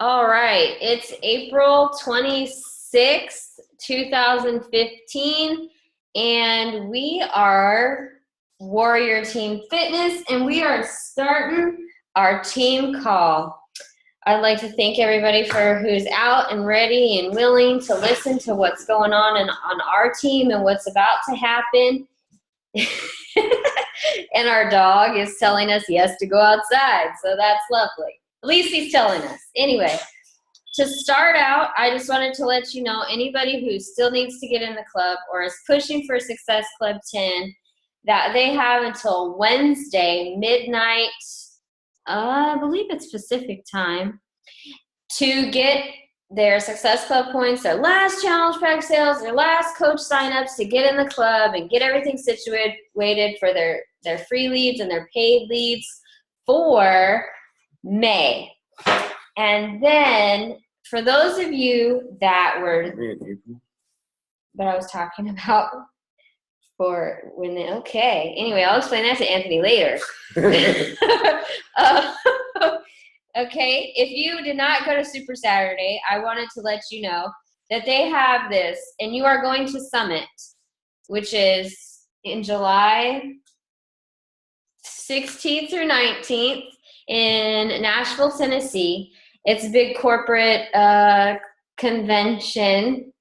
All right, it's April 26th, 2015, and we are Warrior Team Fitness, and we are starting our team call. I'd like to thank everybody for who's out and ready and willing to listen to what's going on our team and what's about to happen. And our dog is telling us yes to go outside, so that's lovely. At least he's telling us. Anyway, to start out, I just wanted to let you know, anybody who still needs to get in the club or is pushing for Success Club 10, that they have until Wednesday, midnight, I believe it's Pacific time, to get their Success Club points, their last challenge pack sales, their last coach signups to get in the club and get everything situated for their free leads and their paid leads for May. And then for those of you that were, but I was talking about for when they, okay. Anyway, I'll explain that to Anthony later. Okay, if you did not go to Super Saturday, I wanted to let you know that they have this, and you are going to Summit, which is in July 16th through 19th in Nashville, Tennessee. It's a big corporate convention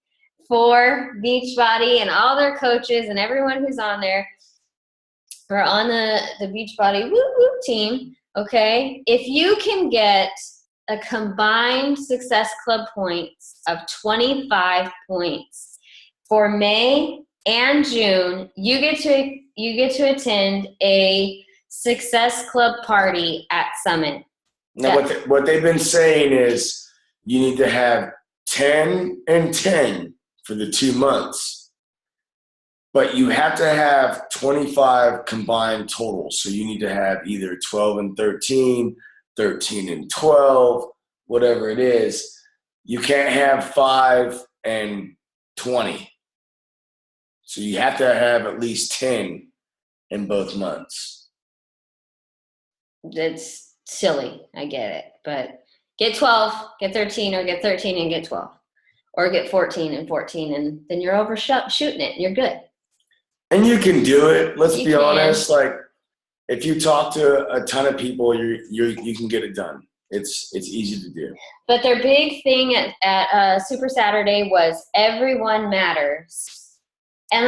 for Beachbody and all their coaches and everyone who's on there are on the Beachbody Woo Woo team. Okay, if you can get a combined Success Club points of 25 points for May and June, you get to attend a Success Club party at Summit. Now, what they've been saying is you need to have 10 and 10 for the 2 months. But you have to have 25 combined totals. So you need to have either 12 and 13, 13 and 12, whatever it is. You can't have 5 and 20. So you have to have at least 10 in both months. It's silly. I get it. But get 12, get 13, or get 13 and get 12. Or get 14 and 14, and then you're overshooting it. You're good. And you can do it. Let's be honest. Like, if you talk to a ton of people, you can get it done. It's easy to do. But their big thing at Super Saturday was everyone matters, and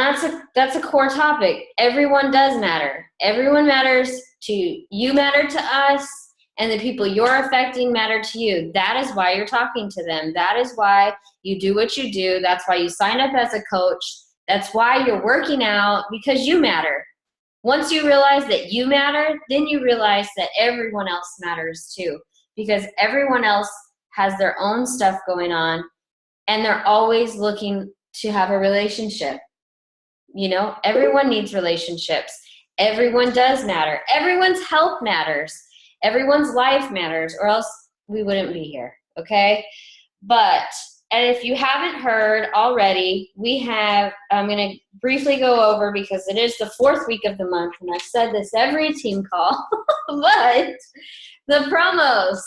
that's a core topic. Everyone does matter. Everyone matters to you. Matter to us, and the people you're affecting matter to you. That is why you're talking to them. That is why you do what you do. That's why you sign up as a coach. That's why you're working out, because you matter. Once you realize that you matter, then you realize that everyone else matters too, because everyone else has their own stuff going on, and they're always looking to have a relationship. You know, everyone needs relationships. Everyone does matter. Everyone's health matters. Everyone's life matters, or else we wouldn't be here, okay? And if you haven't heard already, I'm going to briefly go over, because it is the 4th week of the month, and I've said this every team call, but the promos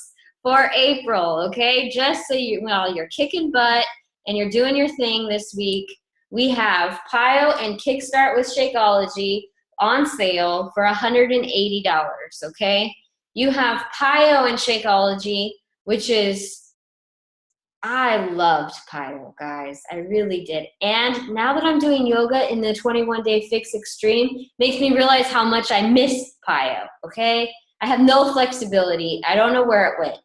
for April, okay? Just so you're kicking butt and you're doing your thing this week, we have PiYo and Kickstart with Shakeology on sale for $180, okay? You have PiYo and Shakeology, which is, I loved PiYo, guys. I really did. And now that I'm doing yoga in the 21-day fix extreme, makes me realize how much I miss PiYo, okay? I have no flexibility. I don't know where it went.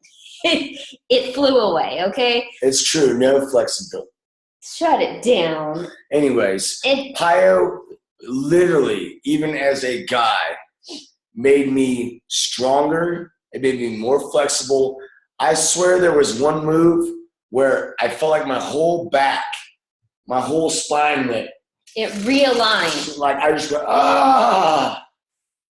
It flew away, okay? It's true. No flexibility. Shut it down. Anyways, PiYo literally, even as a guy, made me stronger. It made me more flexible. I swear there was one move where I felt like my whole back, my whole spine went. It realigned. Like I just went, ah.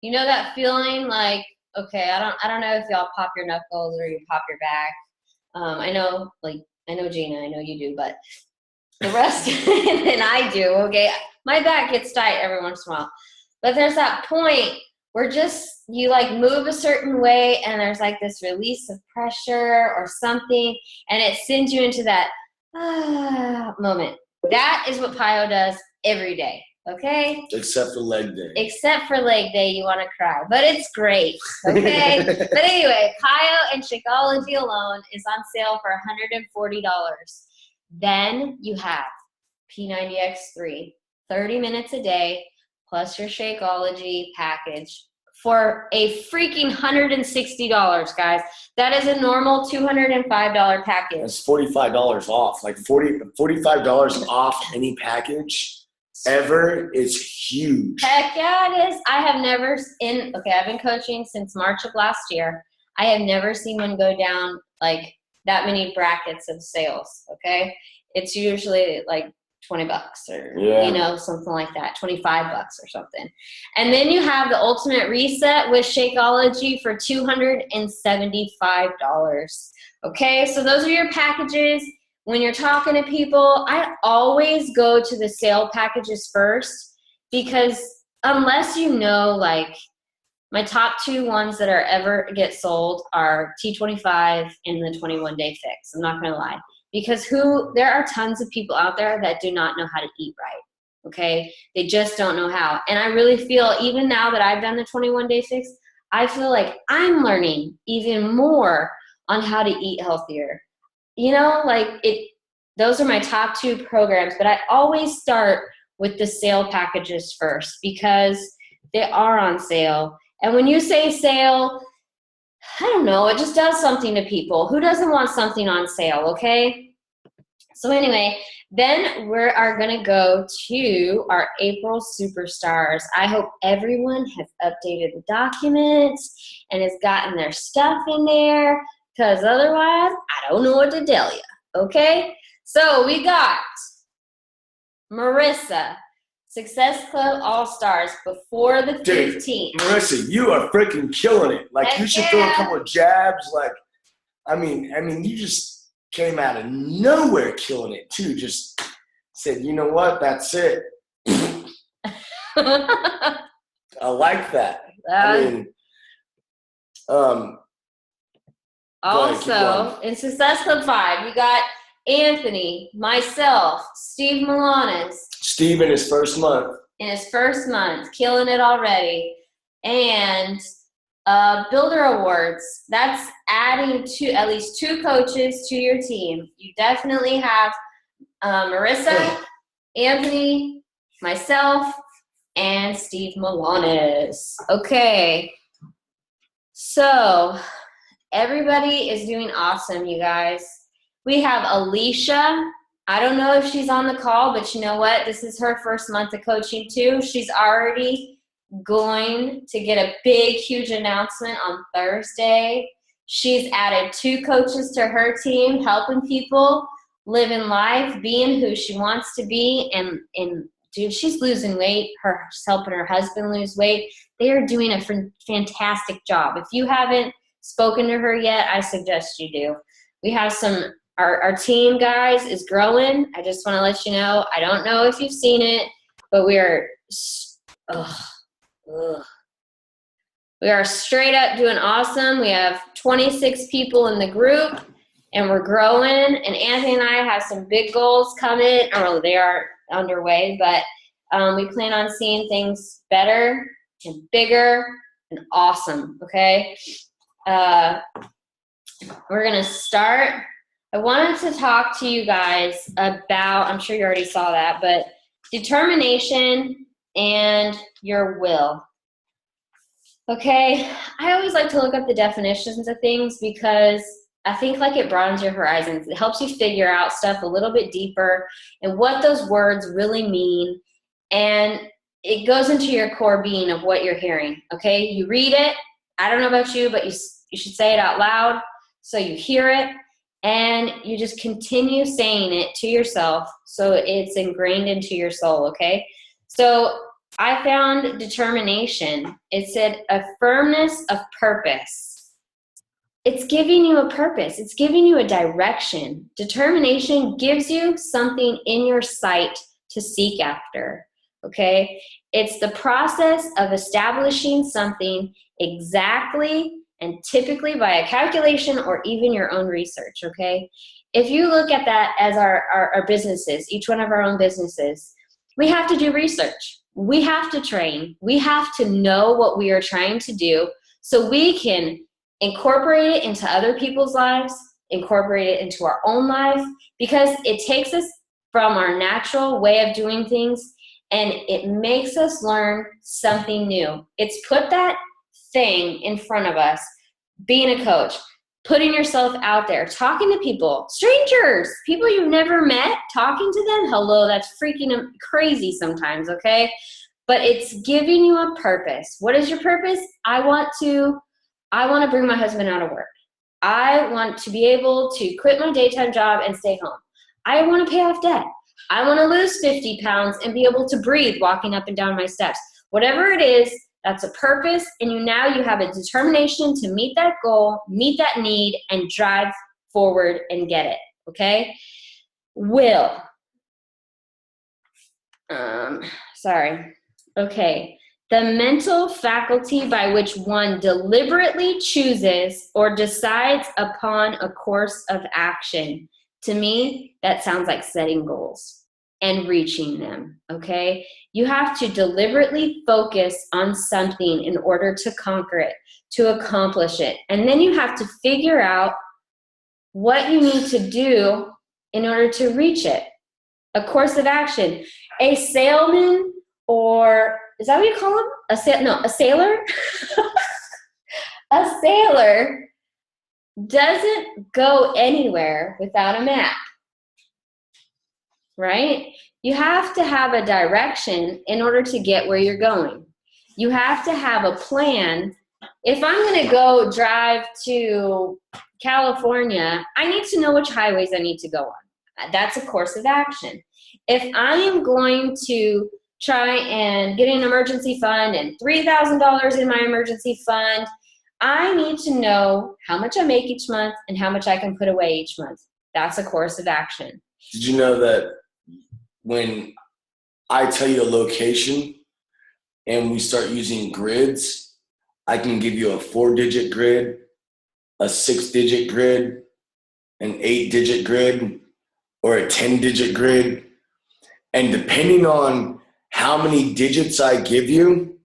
You know that feeling like, okay, I don't know if y'all pop your knuckles or you pop your back. I know Gina, I know you do, but the rest, and I do, okay? My back gets tight every once in a while. But there's that point you like move a certain way and there's like this release of pressure or something, and it sends you into that moment. That is what PiYo does every day. Okay? Except for leg day. Except for leg day, you want to cry. But it's great. Okay? But anyway, PiYo and Shakeology alone is on sale for $140. Then you have P90X3, 30 minutes a day, plus your Shakeology package for a freaking $160, guys. That is a normal $205 package. That's $45 off. Like $45 off any package ever is huge. Heck yeah, it is. I've been coaching since March of last year. I have never seen one go down like that many brackets of sales, okay? It's usually like $20 or something like that, $25 or something. And then you have the Ultimate Reset with Shakeology for $275. Okay, so those are your packages. When you're talking to people, I always go to the sale packages first, because unless like my top 2 ones that are ever get sold are T25 and the 21-day fix. I'm not gonna lie. Because there are tons of people out there that do not know how to eat right, okay? They just don't know how. And I really feel, even now that I've done the 21-day fix, I feel like I'm learning even more on how to eat healthier. Those are my top 2 programs, but I always start with the sale packages first because they are on sale. And when you say sale, I don't know, it just does something to people. Who doesn't want something on sale, okay? So anyway, then we are going to go to our April Superstars. I hope everyone has updated the documents and has gotten their stuff in there, because otherwise, I don't know what to tell you, okay? So we got Marissa, Success Club All-Stars before the 15th. Marissa, you are freaking killing it. Like, you should throw a couple of jabs. Like, I mean, you just came out of nowhere killing it, too. Just said, you know what? That's it. I like that. Also, in Success Club 5, you got Anthony, myself, Steve Milanes. Steve in his first month. Killing it already. And Builder Awards, that's adding at least 2 coaches to your team. You definitely have Marissa, Anthony, myself, and Steve Milanes. Okay. So everybody is doing awesome, you guys. We have Alicia. I don't know if she's on the call, but you know what? This is her first month of coaching too. She's already going to get a big, huge announcement on Thursday. She's added 2 coaches to her team, helping people living life, being who she wants to be. And dude, she's losing weight. She's helping her husband lose weight. They are doing a fantastic job. If you haven't spoken to her yet, I suggest you do. We have our team, guys, is growing. I just want to let you know. I don't know if you've seen it, but we are straight up doing awesome. We have 26 people in the group, and we're growing. And Anthony and I have some big goals coming, or they are underway, but we plan on seeing things better and bigger and awesome, okay? We're going to start. I wanted to talk to you guys about, I'm sure you already saw that, but determination and your will. Okay, I always like to look up the definitions of things because I think like it broadens your horizons. It helps you figure out stuff a little bit deeper and what those words really mean. And it goes into your core being of what you're hearing, okay? You read it. I don't know about you, but you should say it out loud so you hear it. And you just continue saying it to yourself so it's ingrained into your soul, okay? So I found determination. It said a firmness of purpose. It's giving you a purpose. It's giving you a direction. Determination gives you something in your sight to seek after. okay? It's the process of establishing something exactly and typically by a calculation or even your own research, okay? If you look at that as our businesses, each one of our own businesses, we have to do research. We have to train. We have to know what we are trying to do so we can incorporate it into other people's lives, incorporate it into our own lives, because it takes us from our natural way of doing things and it makes us learn something new. It's put that thing in front of us, being a coach, putting yourself out there, talking to people, strangers, people you've never met, talking to them. Hello, that's freaking crazy sometimes, okay? But it's giving you a purpose. What is your purpose? I want to bring my husband out of work. I want to be able to quit my daytime job and stay home. I want to pay off debt. I want to lose 50 pounds and be able to breathe walking up and down my steps. Whatever it is, that's a purpose, and you have a determination to meet that goal, meet that need, and drive forward and get it, okay? Will. Okay. The mental faculty by which one deliberately chooses or decides upon a course of action. To me, that sounds like setting goals and reaching them, okay? You have to deliberately focus on something in order to conquer it, to accomplish it. And then you have to figure out what you need to do in order to reach it. A course of action. A sailman, or is that what you call him? A sailor? A sailor doesn't go anywhere without a map, right? You have to have a direction in order to get where you're going. You have to have a plan. If I'm going to go drive to California, I need to know which highways I need to go on. That's a course of action. If I am going to try and get an emergency fund and $3,000 in my emergency fund, I need to know how much I make each month and how much I can put away each month. That's a course of action. Did you know that when I tell you a location and we start using grids, I can give you a 4-digit grid, a 6-digit grid, an 8-digit grid, or a 10-digit grid. And depending on how many digits I give you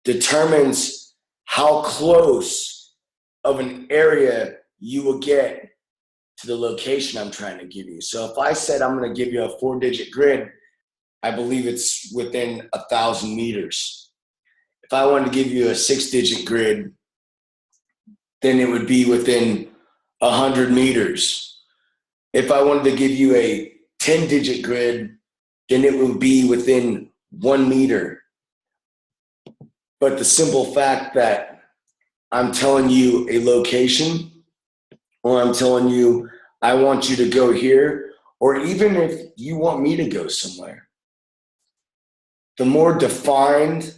determines how close of an area you will get to the location I'm trying to give you. So if I said I'm going to give you a 4-digit grid, I believe it's within 1,000 meters. If I wanted to give you a 6-digit grid, then it would be within 100 meters. If I wanted to give you a 10-digit grid, then it would be within 1 meter. But the simple fact that I'm telling you a location, or I'm telling you I want you to go here, or even if you want me to go somewhere, the more defined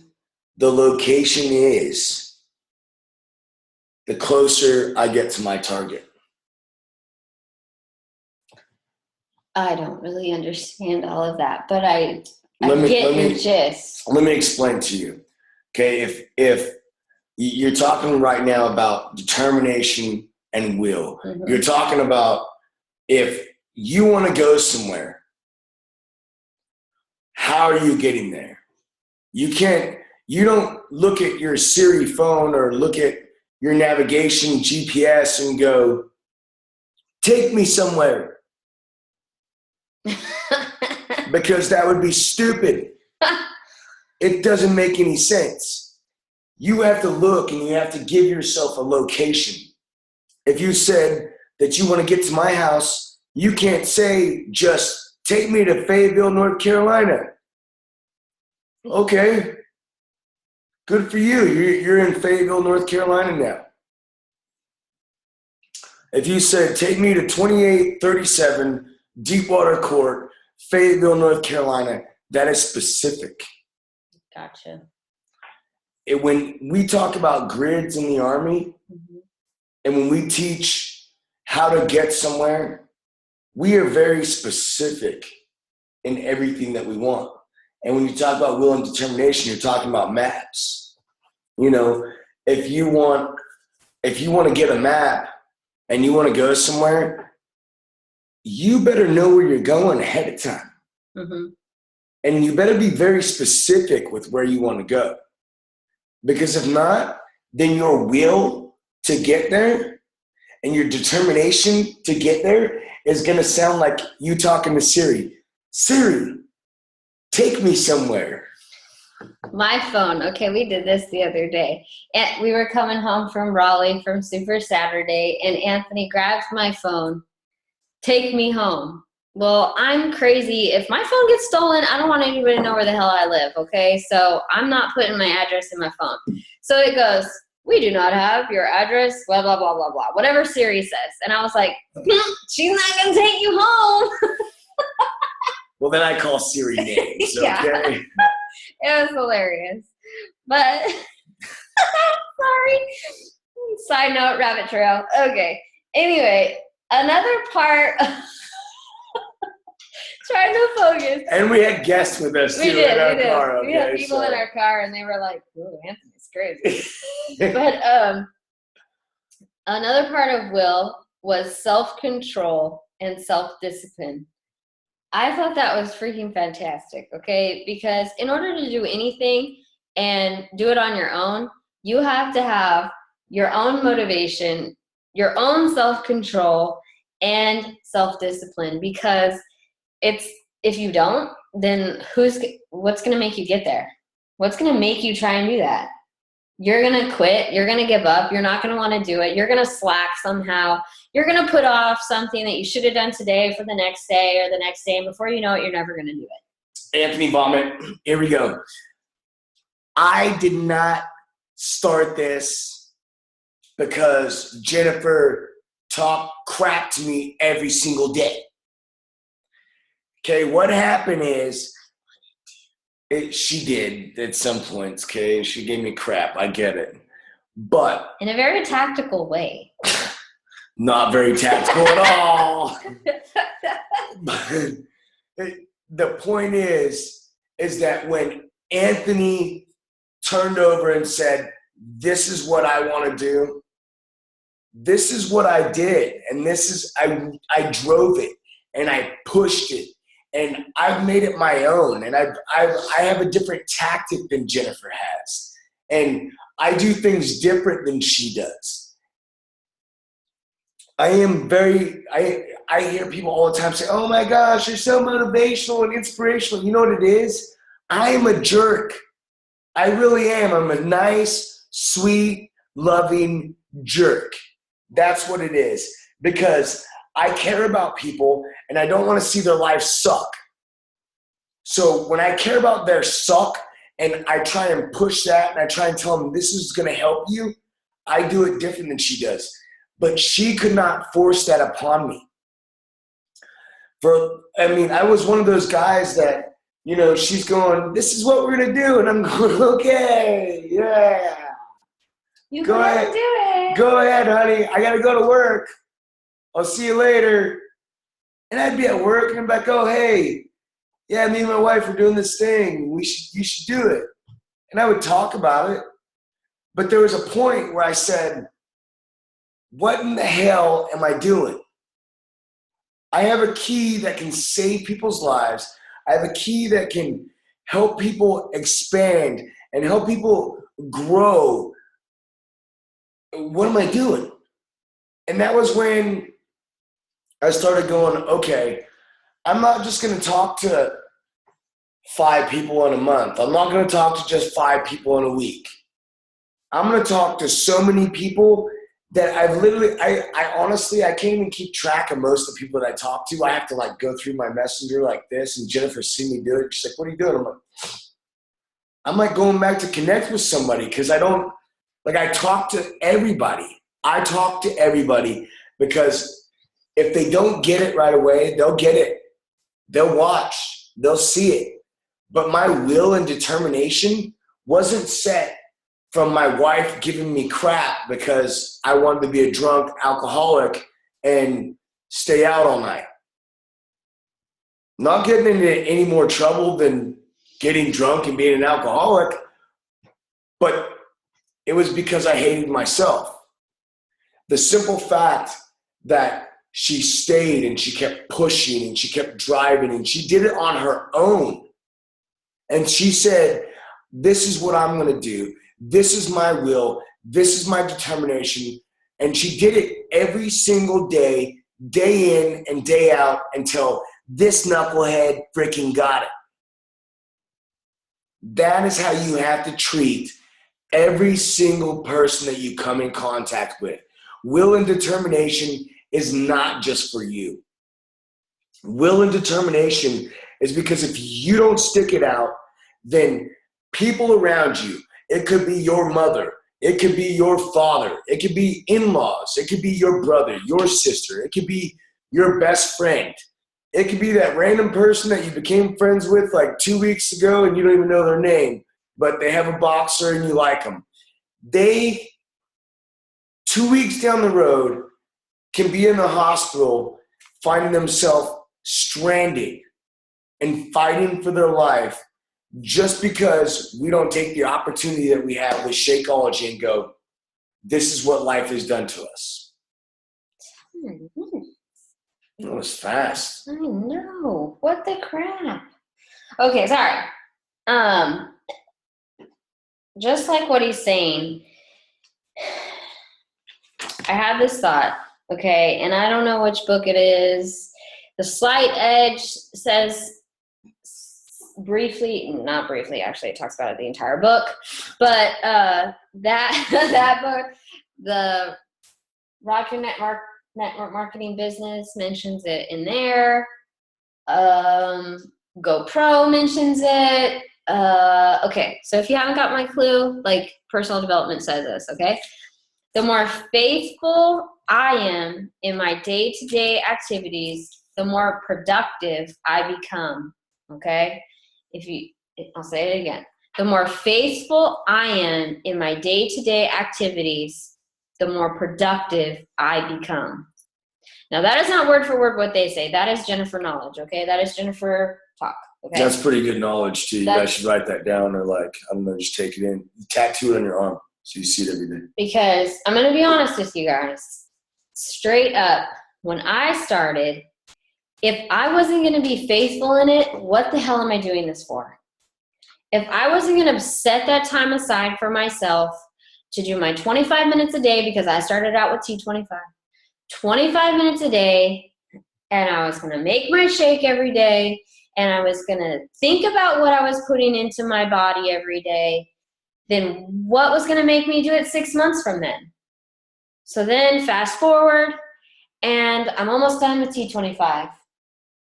the location is, the closer I get to my target. I don't really understand all of that, but I get your gist. Let me explain to you. Okay, if you're talking right now about determination and will, mm-hmm. You're talking about if you want to go somewhere, how are you getting there? You don't look at your Siri phone or look at your navigation GPS and go, take me somewhere. Because that would be stupid. It doesn't make any sense. You have to look and you have to give yourself a location. If you said that you want to get to my house, you can't say just take me to Fayetteville, North Carolina. Okay, good for you. You're in Fayetteville, North Carolina now. If you said take me to 2837 Deepwater Court, Fayetteville, North Carolina, that is specific. Gotcha. When we talk about grids in the Army, mm-hmm. and when we teach how to get somewhere, we are very specific in everything that we want. And when you talk about will and determination, you're talking about maps. You know, if you want to get a map and you want to go somewhere, you better know where you're going ahead of time. Mm-hmm. And you better be very specific with where you want to go. Because if not, then your will to get there and your determination to get there is going to sound like you talking to Siri. Siri, take me somewhere. My phone. Okay, we did this the other day. And we were coming home from Raleigh from Super Saturday, and Anthony grabs my phone. Take me home. Well, I'm crazy. If my phone gets stolen, I don't want anybody to know where the hell I live, okay? So I'm not putting my address in my phone. So it goes, we do not have your address, blah, blah, blah, blah, blah, whatever Siri says. And I was like, she's not going to take you home. Well, then I call Siri names, okay? Yeah. It was hilarious. But, sorry. Side note, rabbit trail. Okay. Anyway, another part trying to focus. And we had guests with us too in our car. Okay? We had people in our car, and they were like, "Ooh, Anthony's crazy." But another part of will was self-control and self-discipline. I thought that was freaking fantastic. Okay, because in order to do anything and do it on your own, you have to have your own motivation, your own self-control, and self-discipline. Because if you don't, then what's going to make you get there? What's going to make you try and do that? You're going to quit. You're going to give up. You're not going to want to do it. You're going to slack somehow. You're going to put off something that you should have done today for the next day or the next day. And before you know it, you're never going to do it. Anthony Vomit, here we go. I did not start this because Jennifer talked crap to me every single day. Okay, what happened is, she did at some points, okay? She gave me crap, I get it. But in a very tactical way. Not very tactical at all. But the point is that when Anthony turned over and said, this is what I want to do, this is what I did. And I drove it and I pushed it. And I've made it my own, and I have a different tactic than Jennifer has, and I do things different than she does. I hear people all the time say, "Oh my gosh, you're so motivational and inspirational." You know what it is? I am a jerk. I really am. I'm a nice, sweet, loving jerk. That's what it is, because I care about people and I don't want to see their lives suck. So when I care about their suck and I try and push that and I try and tell them this is going to help you, I do it different than she does. But she could not force that upon me. I was one of those guys that, she's going, this is what we're going to do. And I'm going, okay, yeah. You go ahead and do it. Go ahead, honey. I got to go to work. I'll see you later. And I'd be at work and I'm like, oh, hey, yeah, me and my wife are doing this thing. You should do it. And I would talk about it. But there was a point where I said, what in the hell am I doing? I have a key that can save people's lives. I have a key that can help people expand and help people grow. What am I doing? And that was when I started going, okay, I'm not just going to talk to 5 people in a month. I'm not going to talk to just 5 people in a week. I'm going to talk to so many people that I honestly, I can't even keep track of most of the people that I talk to. I have to go through my messenger like this, and Jennifer see me do it. She's like, what are you doing? I'm like going back to connect with somebody, because I talk to everybody. I talk to everybody because if they don't get it right away, they'll get it. They'll watch. They'll see it. But my will and determination wasn't set from my wife giving me crap because I wanted to be a drunk alcoholic and stay out all night. Not getting into any more trouble than getting drunk and being an alcoholic, but it was because I hated myself. The simple fact that she stayed and she kept pushing and she kept driving and she did it on her own. And she said, this is what I'm going to do. This is my will. This is my determination. And she did it every single day, day in and day out, until this knucklehead freaking got it. That is how you have to treat every single person that you come in contact with. Will and determination is not just for you. Will and determination is because if you don't stick it out, then people around you, it could be your mother, it could be your father, it could be in-laws, it could be your brother, your sister, it could be your best friend. It could be that random person that you became friends with like 2 weeks ago and you don't even know their name, but they have a boxer and you like them. They, 2 weeks down the road, can be in the hospital finding themselves stranded and fighting for their life just because we don't take the opportunity that we have with Shakeology and go, this is what life has done to us. That was fast. I know. What the crap? Okay, sorry. Just like what he's saying, I had this thought, okay, and I don't know which book it is. The Slight Edge says briefly, not briefly, actually, it talks about it the entire book, but that book, the Rock Your Network Marketing Business, mentions it in there. GoPro mentions it. Okay, so if you haven't got my clue, like, personal development says this, okay? The more faithful I am in my day-to-day activities, the more productive I become, okay? I'll say it again. The more faithful I am in my day-to-day activities, the more productive I become. Now, that is not word for word what they say. That is Jennifer knowledge, okay? That is Jennifer talk, okay? That's pretty good knowledge, too. You guys should write that down or, like, I don't know, just take it in. Tattoo it on your arm so you see it every day. Because I'm going to be honest with you guys. Straight up, when I started, if I wasn't going to be faithful in it, what the hell am I doing this for? If I wasn't going to set that time aside for myself to do my 25 minutes a day, because I started out with T25, 25 minutes a day, and I was going to make my shake every day, and I was going to think about what I was putting into my body every day, then what was going to make me do it 6 months from then? So then fast forward, and I'm almost done with T25.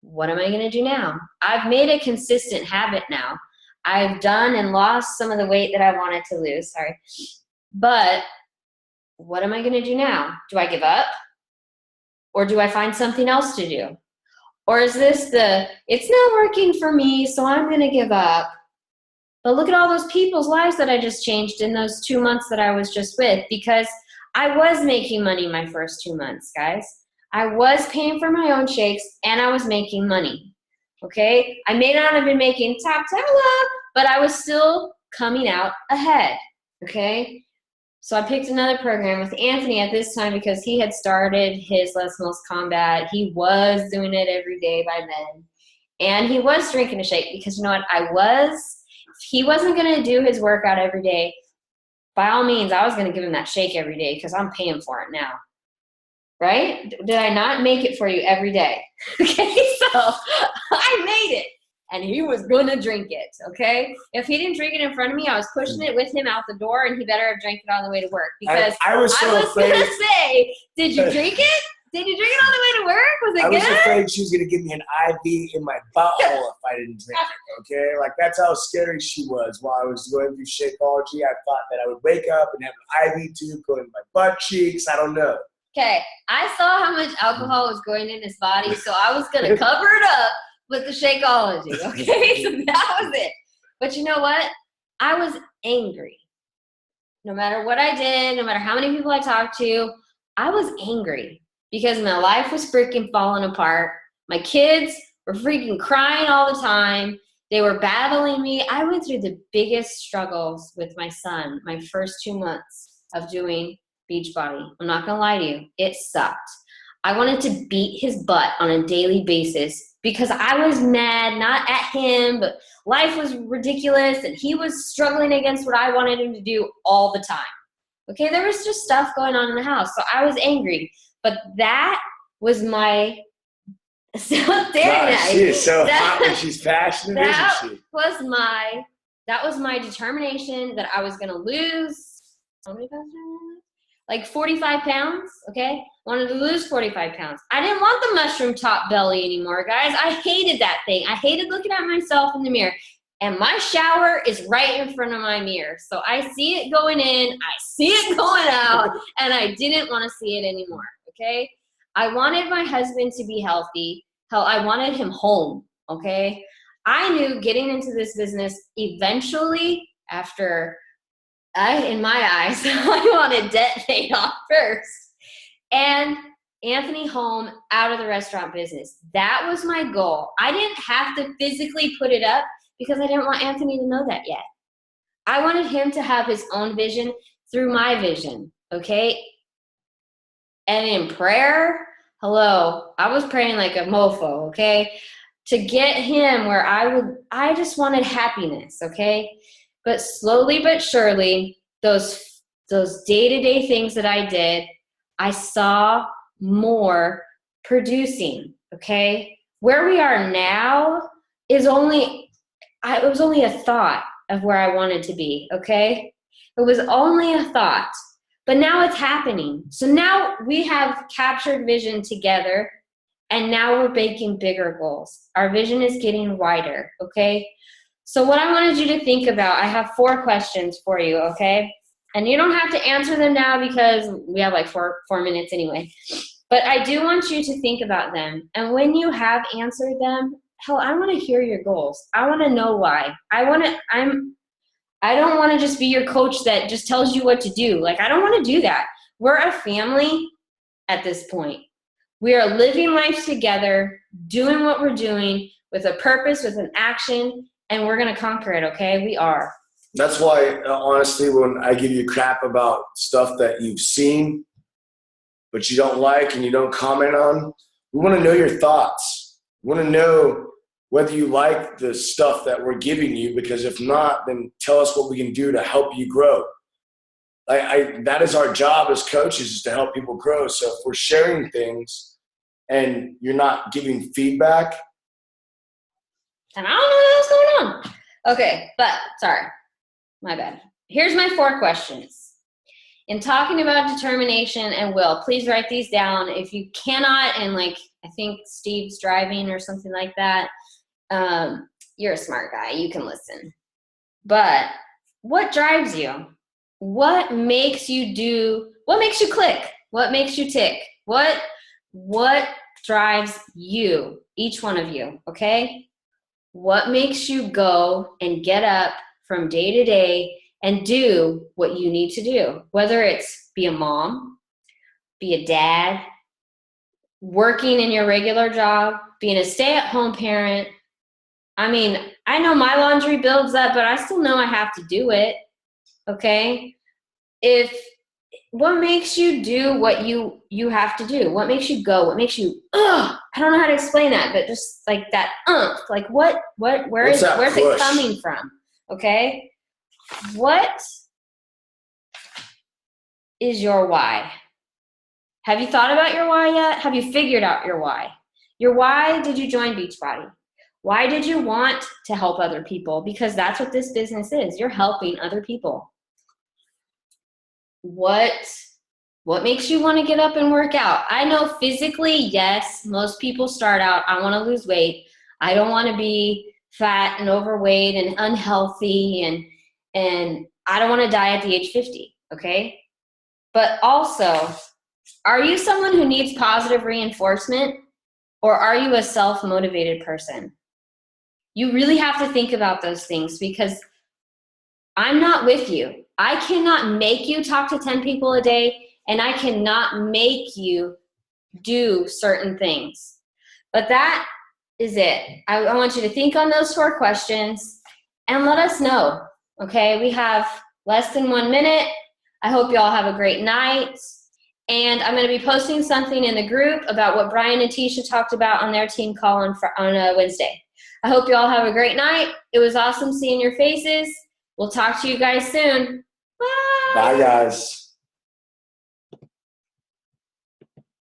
What am I going to do now? I've made a consistent habit now. I've done and lost some of the weight that I wanted to lose, sorry. But what am I going to do now? Do I give up? Or do I find something else to do? Or is this it's not working for me, so I'm going to give up? But look at all those people's lives that I just changed in those 2 months that I was just with, because I was making money my first 2 months, guys. I was paying for my own shakes, and I was making money, okay? I may not have been making top dollar, but I was still coming out ahead, okay? So I picked another program with Anthony at this time because he had started his Les Mills Combat. He was doing it every day by then, and he was drinking a shake because, you know what, if he wasn't going to do his workout every day, by all means, I was going to give him that shake every day because I'm paying for it now. Right? Did I not make it for you every day? Okay, so I made it, and he was going to drink it, okay? If he didn't drink it in front of me, I was pushing it with him out the door, and he better have drank it on the way to work, because I was going to say, did you drink it? Did you drink it on the way to work? Was it good? I was afraid she was going to give me an IV in my butthole if I didn't drink it, okay? Like, that's how scary she was. While I was going through Shakeology, I thought that I would wake up and have an IV tube going in my butt cheeks. I don't know. Okay, I saw how much alcohol was going in his body, so I was going to cover it up with the Shakeology, okay? So that was it. But you know what? I was angry. No matter what I did, no matter how many people I talked to, I was angry because my life was freaking falling apart. My kids were freaking crying all the time. They were battling me. I went through the biggest struggles with my son my first 2 months of doing Beachbody. I'm not going to lie to you. It sucked. I wanted to beat his butt on a daily basis because I was mad, not at him, but life was ridiculous and he was struggling against what I wanted him to do all the time. Okay, there was just stuff going on in the house, so I was angry. But that was my She is so hot when she's passionate, isn't she? That was my determination that I was going to lose. How many pounds did I lose? Like 45 pounds, okay? Wanted to lose 45 pounds. I didn't want the mushroom top belly anymore, guys. I hated that thing. I hated looking at myself in the mirror. And my shower is right in front of my mirror. So I see it going in, I see it going out, and I didn't want to see it anymore, okay? I wanted my husband to be healthy. Hell, I wanted him home, okay? I knew getting into this business eventually, in my eyes, I wanted debt paid off first. And Anthony home out of the restaurant business. That was my goal. I didn't have to physically put it up because I didn't want Anthony to know that yet. I wanted him to have his own vision through my vision, okay? And in prayer, hello, I was praying like a mofo, okay? To get him where I just wanted happiness, okay? But slowly but surely, those day-to-day things that I did, I saw more producing, okay? Where we are now is it was only a thought of where I wanted to be, okay? It was only a thought, but now it's happening. So now we have captured vision together, and now we're making bigger goals. Our vision is getting wider, okay? So what I wanted you to think about, I have 4 questions for you, okay? And you don't have to answer them now because we have like 4 minutes anyway. But I do want you to think about them. And when you have answered them, hell, I want to hear your goals. I want to know why. I don't want to just be your coach that just tells you what to do. Like, I don't want to do that. We're a family at this point. We are living life together, doing what we're doing with a purpose, with an action, and we're going to conquer it, okay? We are. That's why, honestly, when I give you crap about stuff that you've seen, but you don't like and you don't comment on, we want to know your thoughts. We want to know whether you like the stuff that we're giving you, because if not, then tell us what we can do to help you grow. That is our job as coaches, is to help people grow. So if we're sharing things and you're not giving feedback, and I don't know what's going on. Okay, but sorry, my bad. Here's my 4 questions. In talking about determination and will, please write these down. If you cannot, and like I think Steve's driving or something like that, you're a smart guy. You can listen. But what drives you? What makes you do? What makes you click? What makes you tick? What drives you? Each one of you, okay? What makes you go and get up from day to day and do what you need to do? Whether it's be a mom, be a dad, working in your regular job, being a stay-at-home parent. I mean, I know my laundry builds up, but I still know I have to do it, okay? What makes you do what you have to do? What makes you go? What makes you, I don't know how to explain that, but just like that, like where's it coming from? Okay. What is your why? Have you thought about your why yet? Have you figured out your why? Your why did you join Beachbody? Why did you want to help other people? Because that's what this business is. You're helping other people. What makes you want to get up and work out? I know physically, yes, most people start out, I want to lose weight. I don't want to be fat and overweight and unhealthy, and I don't want to die at the age 50, okay? But also, are you someone who needs positive reinforcement, or are you a self-motivated person? You really have to think about those things, because I'm not with you. I cannot make you talk to 10 people a day, and I cannot make you do certain things. But that is it. I want you to think on those 4 questions and let us know. Okay, we have less than 1 minute. I hope you all have a great night. And I'm going to be posting something in the group about what Brian and Tisha talked about on their team call on Wednesday. I hope you all have a great night. It was awesome seeing your faces. We'll talk to you guys soon. Bye. Bye, guys.